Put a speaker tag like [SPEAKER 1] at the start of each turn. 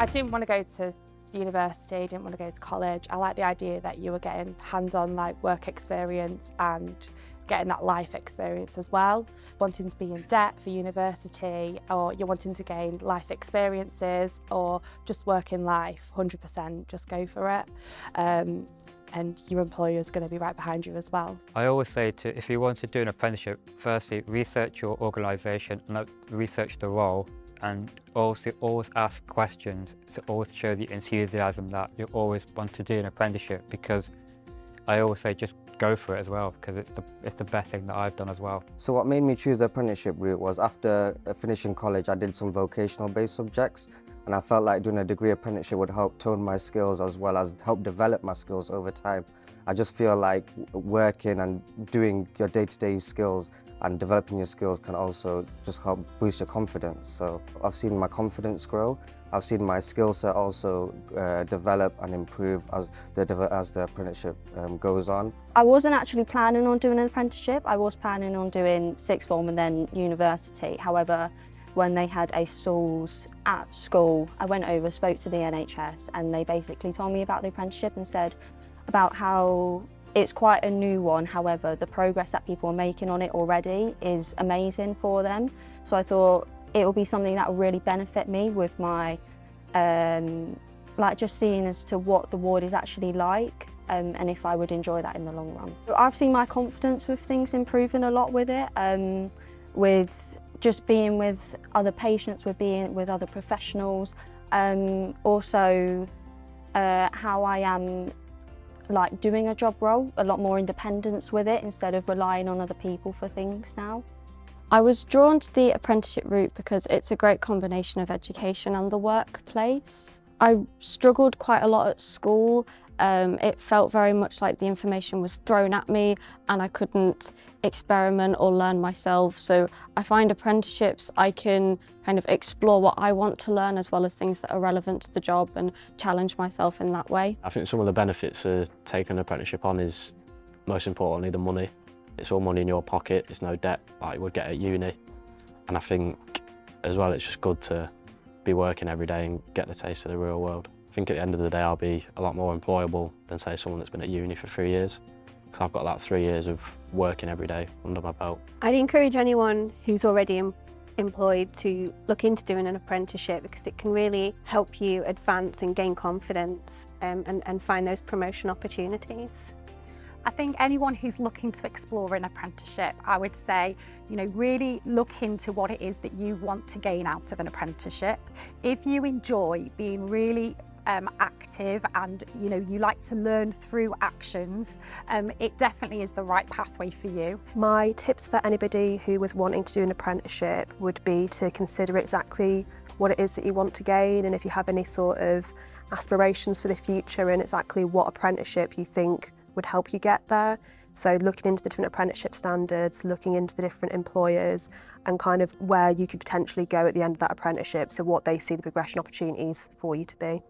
[SPEAKER 1] I didn't want to go to university, didn't want to go to college. I like the idea that you were getting hands-on like work experience and getting that life experience as well. Wanting to be in debt for university, or you're wanting to gain life experiences or just work in life, 100% just go for it. And your employer is going to be right behind you as well.
[SPEAKER 2] I always say if you want to do an apprenticeship, firstly research your organisation and research the role, and also always ask questions to always show the enthusiasm that you always want to do an apprenticeship, because I always say just go for it as well, because it's the best thing that I've done as well.
[SPEAKER 3] So what made me choose the apprenticeship route was after finishing college I did some vocational based subjects, and I felt like doing a degree apprenticeship would help tone my skills as well as help develop my skills over time. I just feel like working and doing your day-to-day skills and developing your skills can also just help boost your confidence. So I've seen my confidence grow. I've seen my skill set also develop and improve as the apprenticeship goes on.
[SPEAKER 4] I wasn't actually planning on doing an apprenticeship. I was planning on doing sixth form and then university. However, when they had a stalls at school, I went over, spoke to the NHS, and they basically told me about the apprenticeship and said about how it's quite a new one. However, the progress that people are making on it already is amazing for them. So I thought it will be something that will really benefit me with my, like just seeing as to what the ward is actually like, and if I would enjoy that in the long run. I've seen my confidence with things improving a lot with it, with just being with other patients, with being with other professionals, also how I am like doing a job role, a lot more independence with it instead of relying on other people for things now.
[SPEAKER 5] I was drawn to the apprenticeship route because it's a great combination of education and the workplace. I struggled quite a lot at school. It felt very much like the information was thrown at me and I couldn't experiment or learn myself. So I find apprenticeships, I can kind of explore what I want to learn as well as things that are relevant to the job and challenge myself in that way.
[SPEAKER 6] I think some of the benefits of taking an apprenticeship on is, most importantly, the money. It's all money in your pocket, it's no debt like you would get at uni. And I think as well it's just good to be working every day and get the taste of the real world. I think at the end of the day I'll be a lot more employable than say someone that's been at uni for 3 years, because I've got that 3 years of working every day under my belt.
[SPEAKER 7] I'd encourage anyone who's already employed to look into doing an apprenticeship, because it can really help you advance and gain confidence and find those promotion opportunities.
[SPEAKER 8] I think anyone who's looking to explore an apprenticeship, I would say, really look into what it is that you want to gain out of an apprenticeship. If you enjoy being really active and you like to learn through actions, it definitely is the right pathway for you.
[SPEAKER 9] My tips for anybody who was wanting to do an apprenticeship would be to consider exactly what it is that you want to gain, and if you have any sort of aspirations for the future and exactly what apprenticeship you think would help you get there. So looking into the different apprenticeship standards, looking into the different employers and kind of where you could potentially go at the end of that apprenticeship, so what they see the progression opportunities for you to be.